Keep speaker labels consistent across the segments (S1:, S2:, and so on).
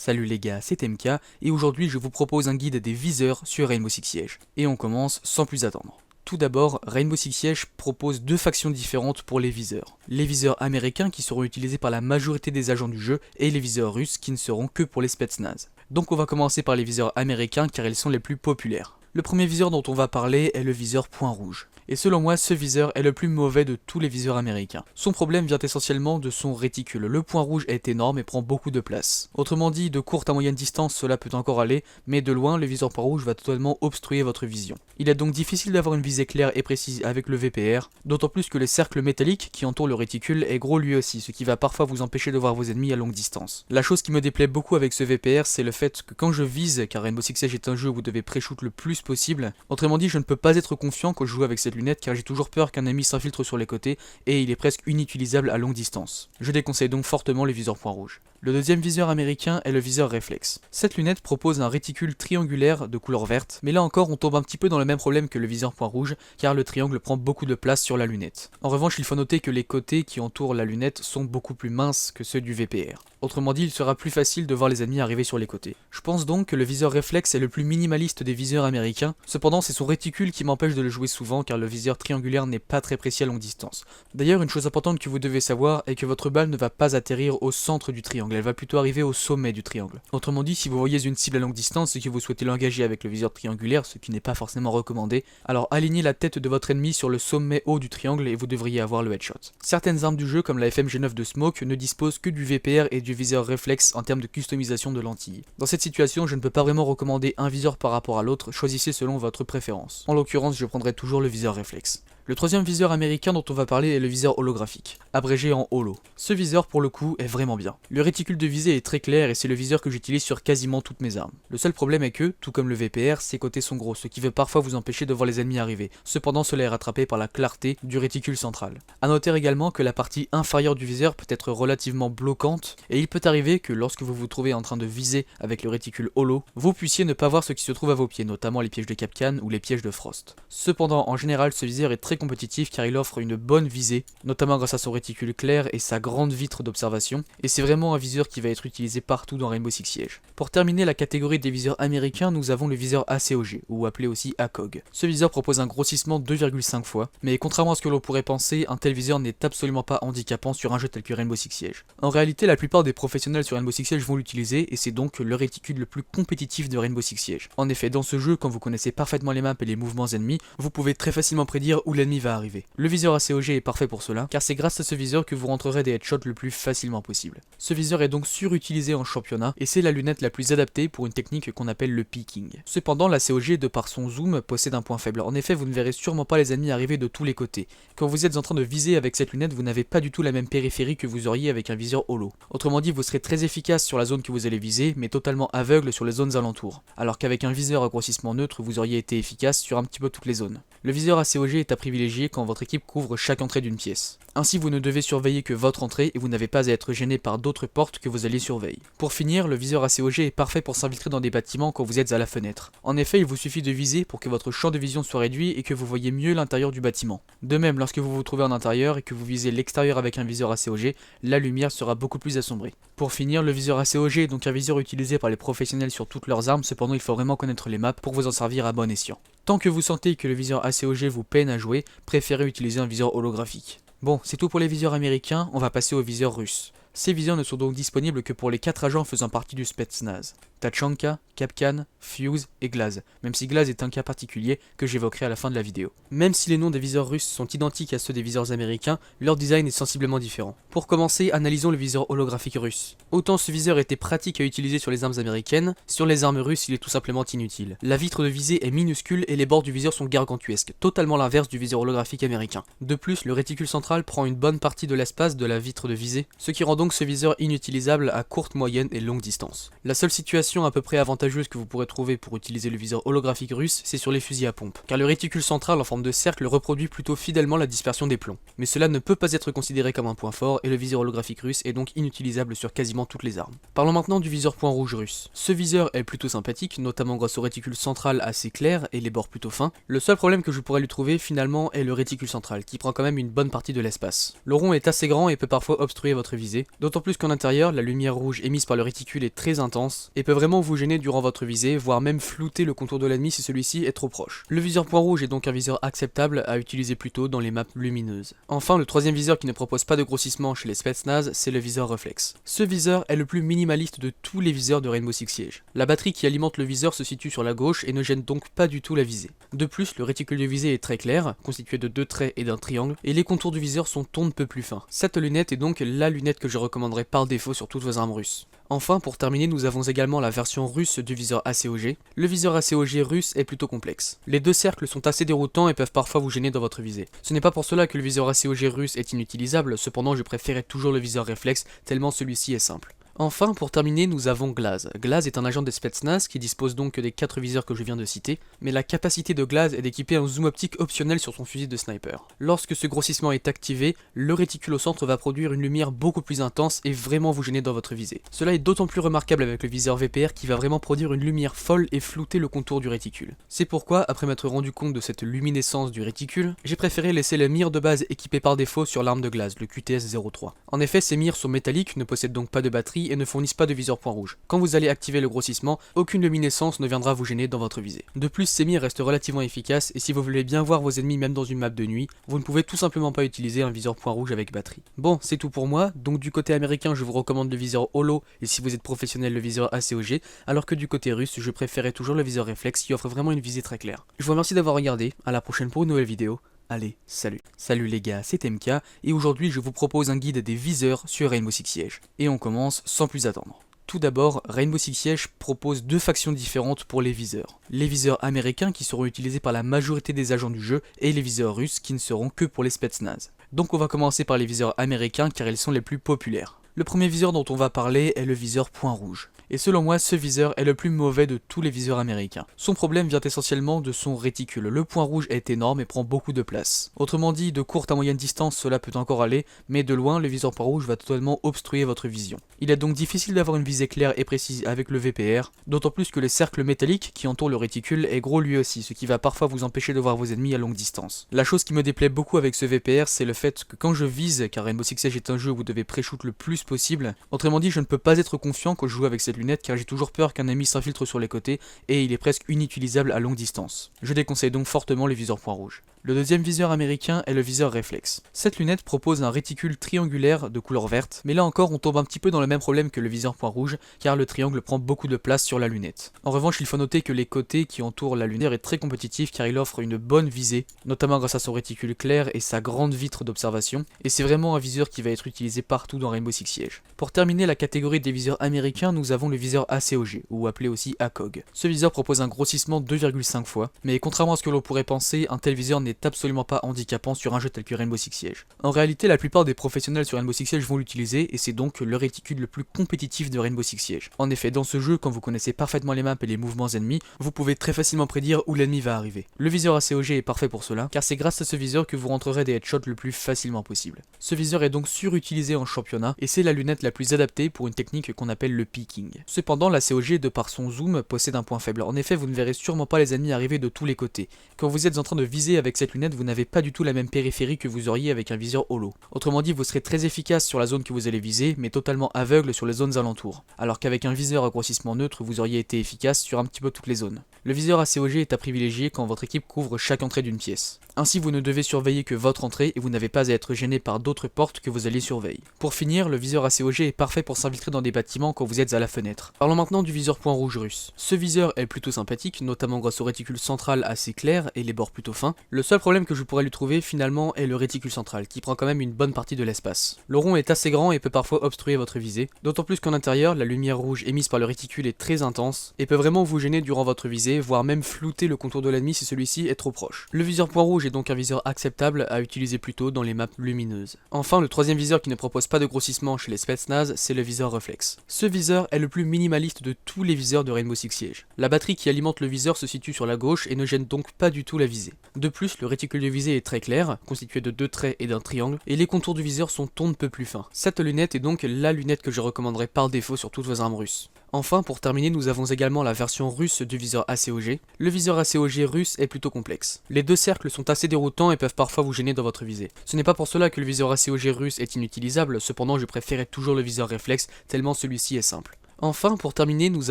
S1: Salut les gars, c'est MK et aujourd'hui je vous propose un guide des viseurs sur Rainbow Six Siege. Et on commence sans plus attendre. Tout d'abord, Rainbow Six Siege propose deux factions différentes pour les viseurs. Les viseurs américains qui seront utilisés par la majorité des agents du jeu et les viseurs russes qui ne seront que pour les Spetsnaz. Donc on va commencer par les viseurs américains car ils sont les plus populaires. Le premier viseur dont on va parler est le viseur point rouge. Et selon moi, ce viseur est le plus mauvais de tous les viseurs américains. Son problème vient essentiellement de son réticule. Le point rouge est énorme et prend beaucoup de place. Autrement dit, de courte à moyenne distance, cela peut encore aller, mais de loin, le viseur point rouge va totalement obstruer votre vision. Il est donc difficile d'avoir une visée claire et précise avec le VPR, d'autant plus que le cercle métallique qui entoure le réticule est gros lui aussi, ce qui va parfois vous empêcher de voir vos ennemis à longue distance. La chose qui me déplaît beaucoup avec ce VPR, c'est le fait que quand je vise, car Rainbow Six Siege est un jeu où vous devez pré-shoot le plus possible, autrement dit, je ne peux pas être confiant quand je joue avec cette lunette car j'ai toujours peur qu'un ennemi s'infiltre sur les côtés et il est presque inutilisable à longue distance. Je déconseille donc fortement le viseur point rouge. Le deuxième viseur américain est le viseur réflexe. Cette lunette propose un réticule triangulaire de couleur verte, mais là encore on tombe un petit peu dans le même problème que le viseur point rouge car le triangle prend beaucoup de place sur la lunette. En revanche, il faut noter que les côtés qui entourent la lunette sont beaucoup plus minces que ceux du VPR. Autrement dit, il sera plus facile de voir les ennemis arriver sur les côtés. Je pense donc que le viseur réflexe est le plus minimaliste des viseurs américains, cependant c'est son réticule qui m'empêche de le jouer souvent car le viseur triangulaire n'est pas très précis à longue distance. D'ailleurs, une chose importante que vous devez savoir est que votre balle ne va pas atterrir au centre du triangle, elle va plutôt arriver au sommet du triangle. Autrement dit, si vous voyez une cible à longue distance et que vous souhaitez l'engager avec le viseur triangulaire, ce qui n'est pas forcément recommandé, alors alignez la tête de votre ennemi sur le sommet haut du triangle et vous devriez avoir le headshot. Certaines armes du jeu comme la FMG9 de Smoke ne disposent que du VPR et du viseur réflexe en termes de customisation de lentilles. Dans cette situation, je ne peux pas vraiment recommander un viseur par rapport à l'autre, choisissez selon votre préférence. En l'occurrence, je prendrai toujours le viseur réflexe. Le troisième viseur américain dont on va parler est le viseur holographique, abrégé en holo. Ce viseur pour le coup est vraiment bien. Le réticule de visée est très clair et c'est le viseur que j'utilise sur quasiment toutes mes armes. Le seul problème est que, tout comme le VPR, ses côtés sont gros, ce qui veut parfois vous empêcher de voir les ennemis arriver. Cependant cela est rattrapé par la clarté du réticule central. A noter également que la partie inférieure du viseur peut être relativement bloquante et il peut arriver que lorsque vous vous trouvez en train de viser avec le réticule holo, vous puissiez ne pas voir ce qui se trouve à vos pieds, notamment les pièges de Kapkan ou les pièges de Frost. Cependant en général ce viseur est très compétitif car il offre une bonne visée, notamment grâce à son réticule clair et sa grande vitre d'observation, et c'est vraiment un viseur qui va être utilisé partout dans Rainbow Six Siege. Pour terminer la catégorie des viseurs américains, nous avons le viseur ACOG, ou appelé aussi ACOG. Ce viseur propose un grossissement 2,5 fois, mais contrairement à ce que l'on pourrait penser, un tel viseur n'est absolument pas handicapant sur un jeu tel que Rainbow Six Siege. En réalité, la plupart des professionnels sur Rainbow Six Siege vont l'utiliser, et c'est donc le réticule le plus compétitif de Rainbow Six Siege. En effet, dans ce jeu, quand vous connaissez parfaitement les maps et les mouvements ennemis, vous pouvez très facilement prédire où l'ennemi va arriver. Le viseur ACOG est parfait pour cela, car c'est grâce à ce viseur que vous rentrerez des headshots le plus facilement possible. Ce viseur est donc surutilisé en championnat, et c'est la lunette la plus adaptée pour une technique qu'on appelle le peeking. Cependant, l'ACOG, de par son zoom, possède un point faible. En effet, vous ne verrez sûrement pas les ennemis arriver de tous les côtés. Quand vous êtes en train de viser avec cette lunette, vous n'avez pas du tout la même périphérie que vous auriez avec un viseur holo. Autrement dit, vous serez très efficace sur la zone que vous allez viser, mais totalement aveugle sur les zones alentours. Alors qu'avec un viseur à grossissement neutre, vous auriez été efficace sur un petit peu toutes les zones. Le viseur ACOG est à privilégier quand votre équipe couvre chaque entrée d'une pièce. Ainsi, vous ne devez surveiller que votre entrée et vous n'avez pas à être gêné par d'autres portes que vous allez surveiller. Pour finir, le viseur ACOG est parfait pour s'infiltrer dans des bâtiments quand vous êtes à la fenêtre. En effet, il vous suffit de viser pour que votre champ de vision soit réduit et que vous voyez mieux l'intérieur du bâtiment. De même, lorsque vous vous trouvez en intérieur et que vous visez l'extérieur avec un viseur ACOG, la lumière sera beaucoup plus assombrie. Pour finir, le viseur ACOG est donc un viseur utilisé par les professionnels sur toutes leurs armes, cependant il faut vraiment connaître les maps pour vous en servir à bon escient. Tant que vous sentez que le viseur ACOG vous peine à jouer, préférez utiliser un viseur holographique. Bon, c'est tout pour les viseurs américains, on va passer aux viseurs russes. Ces viseurs ne sont donc disponibles que pour les 4 agents faisant partie du Spetsnaz. Tachanka, Kapkan, Fuse et Glaz, même si Glaz est un cas particulier que j'évoquerai à la fin de la vidéo. Même si les noms des viseurs russes sont identiques à ceux des viseurs américains, leur design est sensiblement différent. Pour commencer, analysons le viseur holographique russe. Autant ce viseur était pratique à utiliser sur les armes américaines, sur les armes russes il est tout simplement inutile. La vitre de visée est minuscule et les bords du viseur sont gargantuesques, totalement l'inverse du viseur holographique américain. De plus, le réticule central prend une bonne partie de l'espace de la vitre de visée, ce qui rend donc ce viseur inutilisable à courte, moyenne et longue distance. La seule situation situation à peu près avantageuse que vous pourrez trouver pour utiliser le viseur holographique russe, c'est sur les fusils à pompe, car le réticule central en forme de cercle reproduit plutôt fidèlement la dispersion des plombs. Mais cela ne peut pas être considéré comme un point fort et le viseur holographique russe est donc inutilisable sur quasiment toutes les armes. Parlons maintenant du viseur point rouge russe. Ce viseur est plutôt sympathique, notamment grâce au réticule central assez clair et les bords plutôt fins. Le seul problème que je pourrais lui trouver finalement est le réticule central, qui prend quand même une bonne partie de l'espace. Le rond est assez grand et peut parfois obstruer votre visée, d'autant plus qu'en intérieur, la lumière rouge émise par le réticule est très intense et peut vraiment vous gêner durant votre visée, voire même flouter le contour de l'ennemi si celui-ci est trop proche. Le viseur point rouge est donc un viseur acceptable à utiliser plutôt dans les maps lumineuses. Enfin, le troisième viseur qui ne propose pas de grossissement chez les Spetsnaz, c'est le viseur réflexe. Ce viseur est le plus minimaliste de tous les viseurs de Rainbow Six Siege. La batterie qui alimente le viseur se situe sur la gauche et ne gêne donc pas du tout la visée. De plus, le réticule de visée est très clair, constitué de 2 traits et d'un triangle, et les contours du viseur sont on ne peut plus fins. Cette lunette est donc la lunette que je recommanderais par défaut sur toutes vos armes russes. Enfin, pour terminer, nous avons également la version russe du viseur ACOG. Le viseur ACOG russe est plutôt complexe. Les 2 cercles sont assez déroutants et peuvent parfois vous gêner dans votre visée. Ce n'est pas pour cela que le viseur ACOG russe est inutilisable, cependant je préférais toujours le viseur réflexe, tellement celui-ci est simple. Enfin, pour terminer, nous avons Glaz. Glaz est un agent des Spetsnaz qui dispose donc des 4 viseurs que je viens de citer, mais la capacité de Glaz est d'équiper un zoom optique optionnel sur son fusil de sniper. Lorsque ce grossissement est activé, le réticule au centre va produire une lumière beaucoup plus intense et vraiment vous gêner dans votre visée. Cela est d'autant plus remarquable avec le viseur VPR qui va vraiment produire une lumière folle et flouter le contour du réticule. C'est pourquoi, après m'être rendu compte de cette luminescence du réticule, j'ai préféré laisser la mire de base équipée par défaut sur l'arme de Glaz, le QTS-03. En effet, ces mires sont métalliques, ne possèdent donc pas de batterie et ne fournissent pas de viseur point rouge. Quand vous allez activer le grossissement, aucune luminescence ne viendra vous gêner dans votre visée. De plus, ces mires restent relativement efficaces et si vous voulez bien voir vos ennemis même dans une map de nuit, vous ne pouvez tout simplement pas utiliser un viseur point rouge avec batterie. Bon, c'est tout pour moi, donc du côté américain je vous recommande le viseur holo et si vous êtes professionnel le viseur ACOG, alors que du côté russe je préférais toujours le viseur réflexe qui offre vraiment une visée très claire. Je vous remercie d'avoir regardé, à la prochaine pour une nouvelle vidéo. Allez, salut. Salut les gars, c'est MK, et aujourd'hui je vous propose un guide des viseurs sur Rainbow Six Siege. Et on commence sans plus attendre. Tout d'abord, Rainbow Six Siege propose 2 factions différentes pour les viseurs. Les viseurs américains qui seront utilisés par la majorité des agents du jeu, et les viseurs russes qui ne seront que pour les Spetsnaz. Donc on va commencer par les viseurs américains car ils sont les plus populaires. Le premier viseur dont on va parler est le viseur point rouge. Et selon moi, ce viseur est le plus mauvais de tous les viseurs américains. Son problème vient essentiellement de son réticule. Le point rouge est énorme et prend beaucoup de place. Autrement dit, de courte à moyenne distance, cela peut encore aller, mais de loin, le viseur point rouge va totalement obstruer votre vision. Il est donc difficile d'avoir une visée claire et précise avec le VPR, d'autant plus que le cercle métallique qui entoure le réticule est gros lui aussi, ce qui va parfois vous empêcher de voir vos ennemis à longue distance. La chose qui me déplaît beaucoup avec ce VPR, c'est le fait que quand je vise, car Rainbow Six Siege est un jeu où vous devez pré-shoot le plus possible, autrement dit, je ne peux pas être confiant quand je joue avec cette lunette car j'ai toujours peur qu'un ennemi s'infiltre sur les côtés et il est presque inutilisable à longue distance. Je déconseille donc fortement les viseurs point rouge. Le deuxième viseur américain est le viseur réflexe. Cette lunette propose un réticule triangulaire de couleur verte, mais là encore on tombe un petit peu dans le même problème que le viseur point rouge, car le triangle prend beaucoup de place sur la lunette. En revanche, il faut noter que les côtés qui entourent la lunette est très compétitif car il offre une bonne visée, notamment grâce à son réticule clair et sa grande vitre d'observation, et c'est vraiment un viseur qui va être utilisé partout dans Rainbow Six Siege. Pour terminer la catégorie des viseurs américains, nous avons le viseur ACOG, ou appelé aussi ACOG. Ce viseur propose un grossissement 2,5 fois, mais contrairement à ce que l'on pourrait penser, un tel viseur n'est absolument pas handicapant sur un jeu tel que Rainbow Six Siege. En réalité, la plupart des professionnels sur Rainbow Six Siege vont l'utiliser, et c'est donc le réticule le plus compétitif de Rainbow Six Siege. En effet, dans ce jeu, quand vous connaissez parfaitement les maps et les mouvements ennemis, vous pouvez très facilement prédire où l'ennemi va arriver. Le viseur ACOG est parfait pour cela, car c'est grâce à ce viseur que vous rentrerez des headshots le plus facilement possible. Ce viseur est donc surutilisé en championnat, et c'est la lunette la plus adaptée pour une technique qu'on appelle le peeking. Cependant, la COG, de par son zoom, possède un point faible. En effet, vous ne verrez sûrement pas les ennemis arriver de tous les côtés. Quand vous êtes en train de viser avec cette lunette, vous n'avez pas du tout la même périphérie que vous auriez avec un viseur holo. Autrement dit, vous serez très efficace sur la zone que vous allez viser, mais totalement aveugle sur les zones alentours. Alors qu'avec un viseur à grossissement neutre, vous auriez été efficace sur un petit peu toutes les zones. Le viseur ACOG est à privilégier quand votre équipe couvre chaque entrée d'une pièce. Ainsi, vous ne devez surveiller que votre entrée et vous n'avez pas à être gêné par d'autres portes que vous alliez surveiller. Pour finir, le viseur ACOG est parfait pour s'infiltrer dans des bâtiments quand vous êtes à la fenêtre. Parlons maintenant du viseur point rouge russe. Ce viseur est plutôt sympathique, notamment grâce au réticule central assez clair et les bords plutôt fins. Le seul problème que je pourrais lui trouver finalement est le réticule central, qui prend quand même une bonne partie de l'espace. Le rond est assez grand et peut parfois obstruer votre visée, d'autant plus qu'en intérieur, la lumière rouge émise par le réticule est très intense et peut vraiment vous gêner durant votre visée, voire même flouter le contour de l'ennemi si celui-ci est trop proche. Le viseur point rouge est donc un viseur acceptable à utiliser plutôt dans les maps lumineuses. Enfin, le troisième viseur qui ne propose pas de grossissement chez les Spetsnaz, c'est le viseur réflexe. Ce viseur est le plus minimaliste de tous les viseurs de Rainbow Six Siege. La batterie qui alimente le viseur se situe sur la gauche et ne gêne donc pas du tout la visée. De plus, le réticule de visée est très clair, constitué de 2 traits et d'un triangle, et les contours du viseur sont on ne peut plus fins. Cette lunette est donc la lunette que je recommanderais par défaut sur toutes vos armes russes. Enfin, pour terminer, nous avons également la version russe du viseur ACOG. Le viseur ACOG russe est plutôt complexe. Les 2 cercles sont assez déroutants et peuvent parfois vous gêner dans votre visée. Ce n'est pas pour cela que le viseur ACOG russe est inutilisable, cependant je préférais toujours le viseur réflexe, tellement celui-ci est simple. Enfin, pour terminer, nous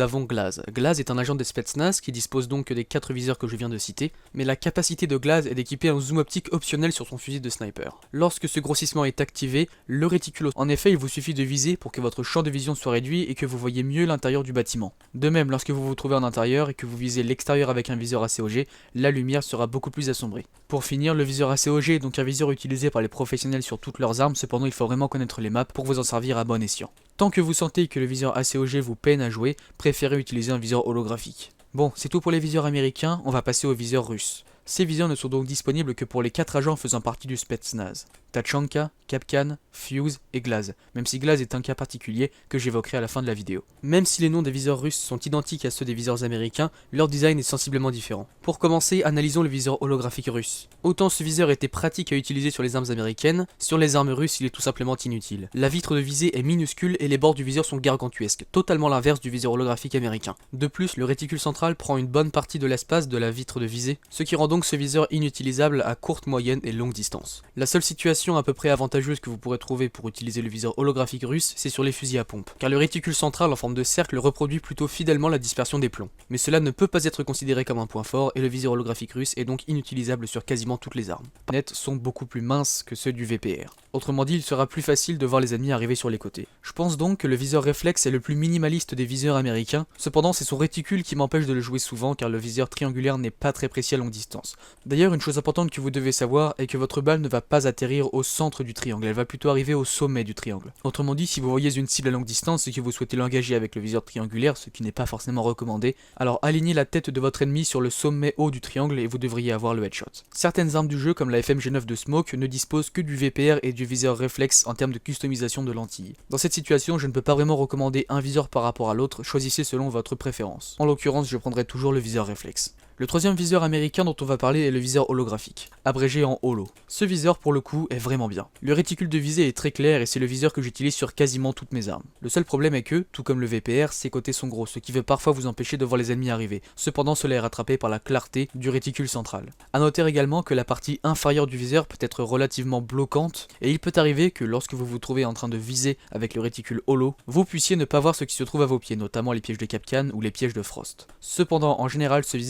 S1: avons Glaz. Glaz est un agent de Spetsnaz qui dispose donc des 4 viseurs que je viens de citer, mais la capacité de Glaz est d'équiper un zoom optique optionnel sur son fusil de sniper. Lorsque ce grossissement est activé, le réticule, en effet, il vous suffit de viser pour que votre champ de vision soit réduit et que vous voyez mieux l'intérieur du bâtiment. De même, lorsque vous vous trouvez en intérieur et que vous visez l'extérieur avec un viseur ACOG, la lumière sera beaucoup plus assombrie. Pour finir, le viseur ACOG est donc un viseur utilisé par les professionnels sur toutes leurs armes, cependant il faut vraiment connaître les maps pour vous en servir à bon escient. Tant que vous sentez que le viseur ACOG vous peine à jouer, préférez utiliser un viseur holographique. Bon, c'est tout pour les viseurs américains, on va passer aux viseurs russes. Ces viseurs ne sont donc disponibles que pour les 4 agents faisant partie du Spetsnaz. Tachanka, Kapkan, Fuse et Glaz, même si Glaz est un cas particulier que j'évoquerai à la fin de la vidéo. Même si les noms des viseurs russes sont identiques à ceux des viseurs américains, leur design est sensiblement différent. Pour commencer, analysons le viseur holographique russe. Autant ce viseur était pratique à utiliser sur les armes américaines, sur les armes russes il est tout simplement inutile. La vitre de visée est minuscule et les bords du viseur sont gargantuesques, totalement l'inverse du viseur holographique américain. De plus, le réticule central prend une bonne partie de l'espace de la vitre de visée, ce qui rend donc ce viseur inutilisable à courte, moyenne et longue distance. La seule situation à peu près avantageuse que vous pourrez trouver pour utiliser le viseur holographique russe, c'est sur les fusils à pompe, car le réticule central en forme de cercle reproduit plutôt fidèlement la dispersion des plombs. Mais cela ne peut pas être considéré comme un point fort et le viseur holographique russe est donc inutilisable sur quasiment toutes les armes. Les nets sont beaucoup plus minces que ceux du VPR. Autrement dit, il sera plus facile de voir les ennemis arriver sur les côtés. Je pense donc que le viseur réflexe est le plus minimaliste des viseurs américains, cependant c'est son réticule qui m'empêche de le jouer souvent car le viseur triangulaire n'est pas très précis à longue distance. D'ailleurs, une chose importante que vous devez savoir est que votre balle ne va pas atterrir au centre du triangle, elle va plutôt arriver au sommet du triangle. Autrement dit, si vous voyez une cible à longue distance et que vous souhaitez l'engager avec le viseur triangulaire, ce qui n'est pas forcément recommandé, alors alignez la tête de votre ennemi sur le sommet haut du triangle et vous devriez avoir le headshot. Certaines armes du jeu comme la FMG9 de Smoke ne disposent que du VPR et du viseur réflexe en termes de customisation de lentilles. Dans cette situation, je ne peux pas vraiment recommander un viseur par rapport à l'autre, choisissez selon votre préférence. En l'occurrence, je prendrai toujours le viseur réflexe. Le troisième viseur américain dont on va parler est le viseur holographique, abrégé en holo. Ce viseur pour le coup est vraiment bien. Le réticule de visée est très clair et c'est le viseur que j'utilise sur quasiment toutes mes armes. Le seul problème est que, tout comme le VPR, ses côtés sont gros, ce qui veut parfois vous empêcher de voir les ennemis arriver. Cependant cela est rattrapé par la clarté du réticule central. A noter également que la partie inférieure du viseur peut être relativement bloquante et il peut arriver que lorsque vous vous trouvez en train de viser avec le réticule holo, vous puissiez ne pas voir ce qui se trouve à vos pieds, notamment les pièges de Kapkan ou les pièges de Frost. Cependant en général ce viseur